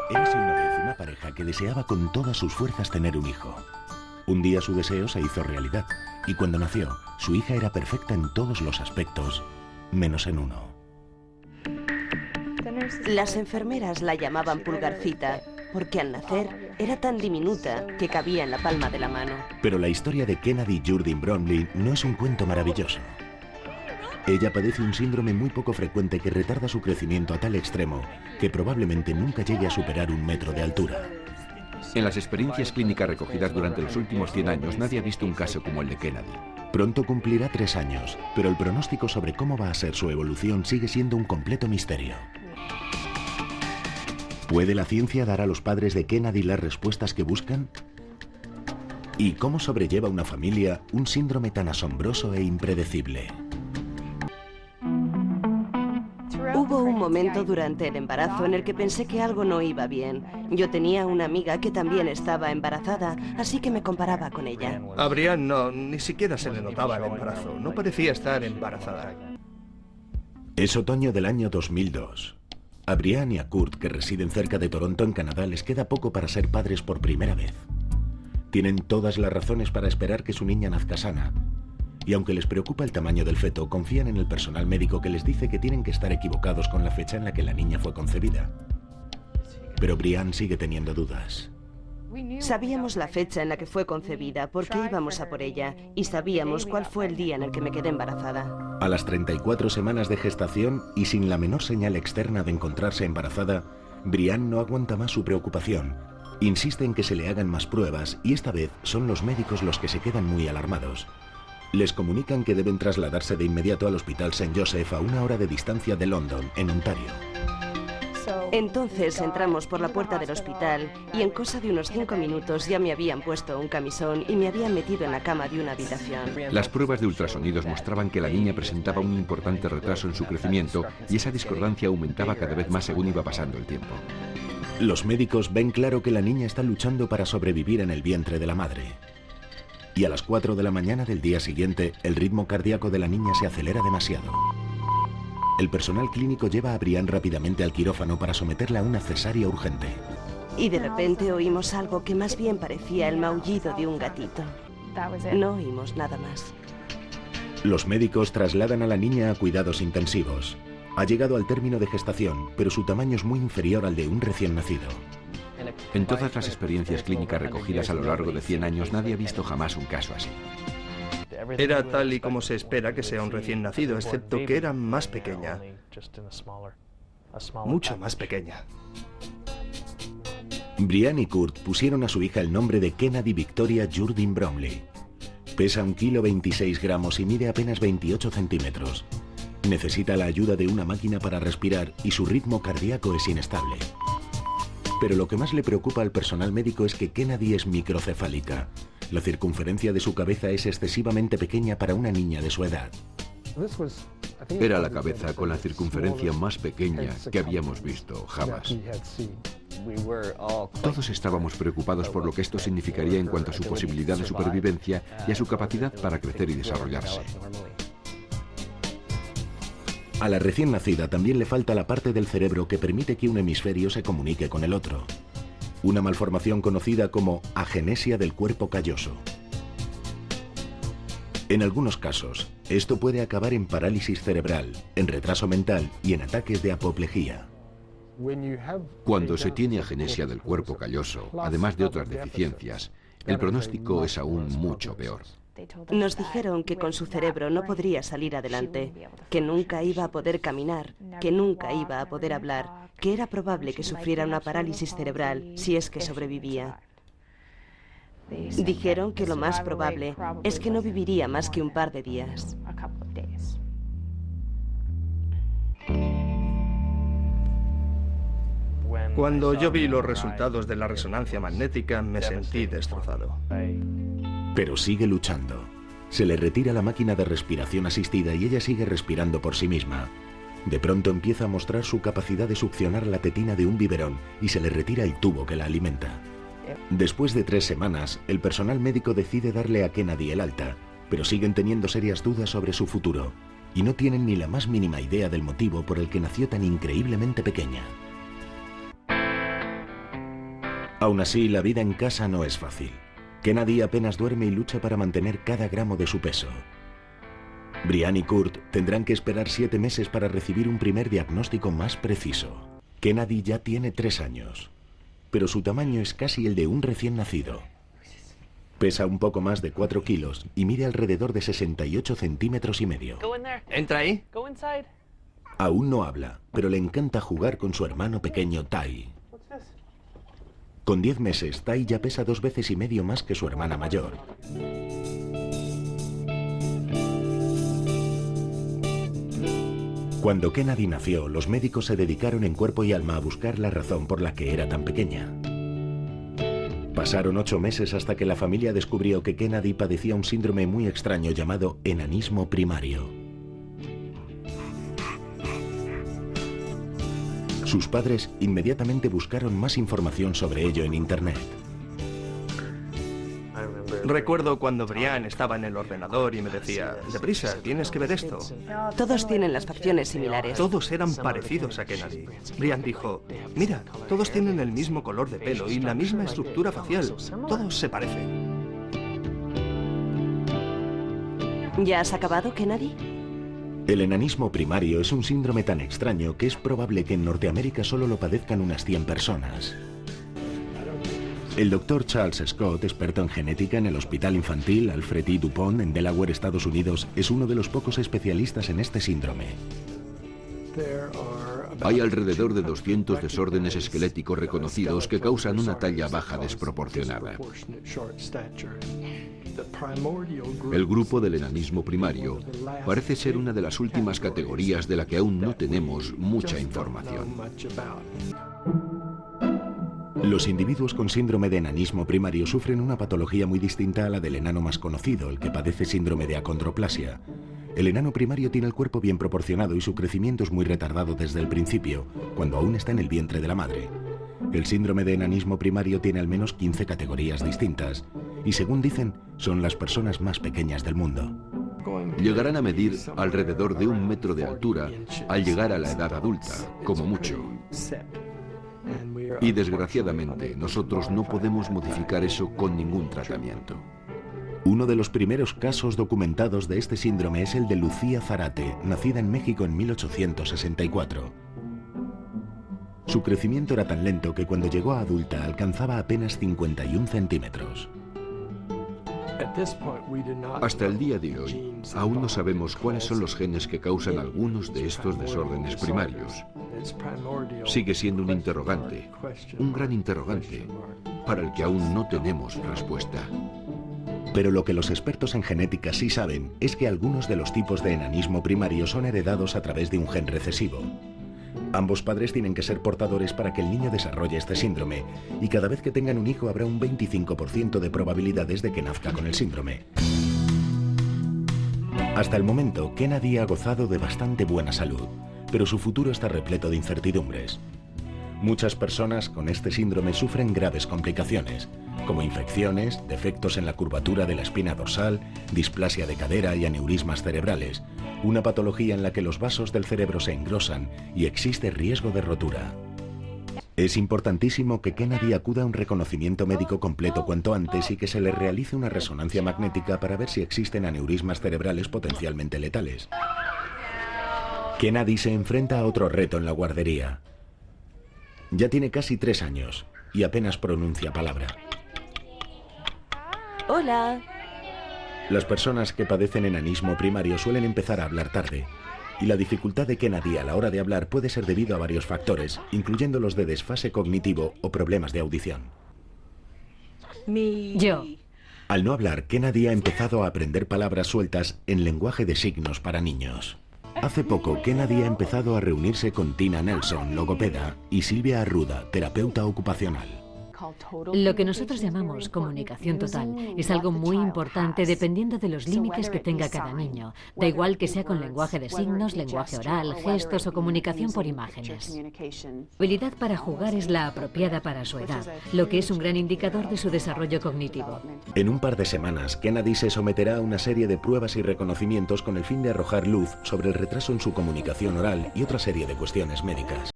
Érase una vez una pareja que deseaba con todas sus fuerzas tener un hijo. Un día su deseo se hizo realidad, y cuando nació, su hija era perfecta en todos los aspectos, menos en uno. Las enfermeras la llamaban Pulgarcita, porque al nacer era tan diminuta que cabía en la palma de la mano. Pero la historia de Kennedy Jourdain Bromley no es un cuento maravilloso. Ella padece un síndrome muy poco frecuente que retarda su crecimiento a tal extremo que probablemente nunca llegue a superar 1 metro de altura. En las experiencias clínicas recogidas durante los últimos 100 años, nadie ha visto un caso como el de Kennedy. Pronto cumplirá 3 años, pero el pronóstico sobre cómo va a ser su evolución sigue siendo un completo misterio. ¿Puede la ciencia dar a los padres de Kennedy las respuestas que buscan? ¿Y cómo sobrelleva una familia un síndrome tan asombroso e impredecible? Hubo un momento durante el embarazo en el que pensé que algo no iba bien. Yo tenía una amiga que también estaba embarazada, así que me comparaba con ella. A Brian no, ni siquiera se le notaba el embarazo. No parecía estar embarazada. Es otoño del año 2002. A Brian y a Kurt, que residen cerca de Toronto, en Canadá, les queda poco para ser padres por primera vez. Tienen todas las razones para esperar que su niña nazca sana. Y aunque les preocupa el tamaño del feto, confían en el personal médico que les dice que tienen que estar equivocados con la fecha en la que la niña fue concebida. Pero Brian sigue teniendo dudas. Sabíamos la fecha en la que fue concebida porque íbamos a por ella y sabíamos cuál fue el día en el que me quedé embarazada. A las 34 semanas de gestación y sin la menor señal externa de encontrarse embarazada, Brian no aguanta más su preocupación. Insiste en que se le hagan más pruebas y esta vez son los médicos los que se quedan muy alarmados. Les comunican que deben trasladarse de inmediato al Hospital St. Joseph a 1 hora de distancia de London, en Ontario. Entonces entramos por la puerta del hospital y en cosa de unos 5 minutos ya me habían puesto un camisón y me habían metido en la cama de una habitación. Las pruebas de ultrasonidos mostraban que la niña presentaba un importante retraso en su crecimiento y esa discordancia aumentaba cada vez más según iba pasando el tiempo. Los médicos ven claro que la niña está luchando para sobrevivir en el vientre de la madre. Y a las 4 de la mañana del día siguiente, el ritmo cardíaco de la niña se acelera demasiado. El personal clínico lleva a Brian rápidamente al quirófano para someterla a una cesárea urgente. Y de repente oímos algo que más bien parecía el maullido de un gatito. No oímos nada más. Los médicos trasladan a la niña a cuidados intensivos. Ha llegado al término de gestación, pero su tamaño es muy inferior al de un recién nacido. En todas las experiencias clínicas recogidas a lo largo de 100 años, nadie ha visto jamás un caso así. Era tal y como se espera que sea un recién nacido, excepto que era más pequeña. Mucho más pequeña. Brian y Kurt pusieron a su hija el nombre de Kennedy Victoria Jourdain Bromley. Pesa 1,26 kg y mide apenas 28 centímetros. Necesita la ayuda de una máquina para respirar y su ritmo cardíaco es inestable. Pero lo que más le preocupa al personal médico es que Kennedy es microcefálica. La circunferencia de su cabeza es excesivamente pequeña para una niña de su edad. Era la cabeza con la circunferencia más pequeña que habíamos visto jamás. Todos estábamos preocupados por lo que esto significaría en cuanto a su posibilidad de supervivencia y a su capacidad para crecer y desarrollarse. A la recién nacida también le falta la parte del cerebro que permite que un hemisferio se comunique con el otro. Una malformación conocida como agenesia del cuerpo calloso. En algunos casos, esto puede acabar en parálisis cerebral, en retraso mental y en ataques de apoplejía. Cuando se tiene agenesia del cuerpo calloso, además de otras deficiencias, el pronóstico es aún mucho peor. Nos dijeron que con su cerebro no podría salir adelante, que nunca iba a poder caminar, que nunca iba a poder hablar, que era probable que sufriera una parálisis cerebral si es que sobrevivía. Dijeron que lo más probable es que no viviría más que un par de días. Cuando yo vi los resultados de la resonancia magnética, me sentí destrozado. Pero sigue luchando. Se le retira la máquina de respiración asistida y ella sigue respirando por sí misma. De pronto empieza a mostrar su capacidad de succionar la tetina de un biberón y se le retira el tubo que la alimenta. Después de 3 semanas, el personal médico decide darle a Kennedy el alta, pero siguen teniendo serias dudas sobre su futuro y no tienen ni la más mínima idea del motivo por el que nació tan increíblemente pequeña. Aún así, la vida en casa no es fácil. Kennedy apenas duerme y lucha para mantener cada gramo de su peso. Brian y Kurt tendrán que esperar 7 meses para recibir un primer diagnóstico más preciso. Kennedy ya tiene 3 años, pero su tamaño es casi el de un recién nacido. Pesa un poco más de 4 kilos y mide alrededor de 68 centímetros y medio. Entra ahí. Aún no habla, pero le encanta jugar con su hermano pequeño Ty. Con 10 meses, Ty ya pesa 2,5 veces más que su hermana mayor. Cuando Kennedy nació, los médicos se dedicaron en cuerpo y alma a buscar la razón por la que era tan pequeña. Pasaron 8 meses hasta que la familia descubrió que Kennedy padecía un síndrome muy extraño llamado enanismo primario. Sus padres inmediatamente buscaron más información sobre ello en Internet. Recuerdo cuando Brian estaba en el ordenador y me decía, deprisa, tienes que ver esto. Todos tienen las facciones similares. Todos eran parecidos a Kennedy. Brian dijo, mira, todos tienen el mismo color de pelo y la misma estructura facial. Todos se parecen. ¿Ya has acabado, Kennedy? El enanismo primario es un síndrome tan extraño que es probable que en Norteamérica solo lo padezcan unas 100 personas. El doctor Charles Scott, experto en genética en el Hospital Infantil Alfred E. DuPont en Delaware, Estados Unidos, es uno de los pocos especialistas en este síndrome. Hay alrededor de 200 desórdenes esqueléticos reconocidos que causan una talla baja desproporcionada. El grupo del enanismo primario parece ser una de las últimas categorías de la que aún no tenemos mucha información. Los individuos con síndrome de enanismo primario sufren una patología muy distinta a la del enano más conocido, el que padece síndrome de acondroplasia. El enano primario tiene el cuerpo bien proporcionado y su crecimiento es muy retardado desde el principio, cuando aún está en el vientre de la madre. El síndrome de enanismo primario tiene al menos 15 categorías distintas, y según dicen, son las personas más pequeñas del mundo. Llegarán a medir alrededor de 1 metro de altura al llegar a la edad adulta, como mucho. Y desgraciadamente, nosotros no podemos modificar eso con ningún tratamiento. Uno de los primeros casos documentados de este síndrome es el de Lucía Zarate, nacida en México en 1864. Su crecimiento era tan lento que cuando llegó a adulta alcanzaba apenas 51 centímetros. Hasta el día de hoy, aún no sabemos cuáles son los genes que causan algunos de estos desórdenes primarios. Sigue siendo un interrogante, un gran interrogante, para el que aún no tenemos respuesta. Pero lo que los expertos en genética sí saben es que algunos de los tipos de enanismo primario son heredados a través de un gen recesivo. Ambos padres tienen que ser portadores para que el niño desarrolle este síndrome, y cada vez que tengan un hijo habrá un 25% de probabilidades de que nazca con el síndrome. Hasta el momento, Kennedy ha gozado de bastante buena salud, pero su futuro está repleto de incertidumbres. Muchas personas con este síndrome sufren graves complicaciones, como infecciones, defectos en la curvatura de la espina dorsal, displasia de cadera y aneurismas cerebrales, una patología en la que los vasos del cerebro se engrosan y existe riesgo de rotura. Es importantísimo que Kennedy acuda a un reconocimiento médico completo cuanto antes y que se le realice una resonancia magnética para ver si existen aneurismas cerebrales potencialmente letales. Kennedy se enfrenta a otro reto en la guardería. Ya tiene casi 3 años y apenas pronuncia palabra. Hola. Las personas que padecen enanismo primario suelen empezar a hablar tarde, y la dificultad de Kennedy a la hora de hablar puede ser debido a varios factores, incluyendo los de desfase cognitivo o problemas de audición. Yo. Al no hablar, Kennedy ha empezado a aprender palabras sueltas en lenguaje de signos para niños. Hace poco, Kennedy ha empezado a reunirse con Tina Nelson, logopeda, y Silvia Arruda, terapeuta ocupacional. Lo que nosotros llamamos comunicación total es algo muy importante dependiendo de los límites que tenga cada niño. Da igual que sea con lenguaje de signos, lenguaje oral, gestos o comunicación por imágenes. La habilidad para jugar es la apropiada para su edad, lo que es un gran indicador de su desarrollo cognitivo. En un par de semanas, Kennedy se someterá a una serie de pruebas y reconocimientos con el fin de arrojar luz sobre el retraso en su comunicación oral y otra serie de cuestiones médicas.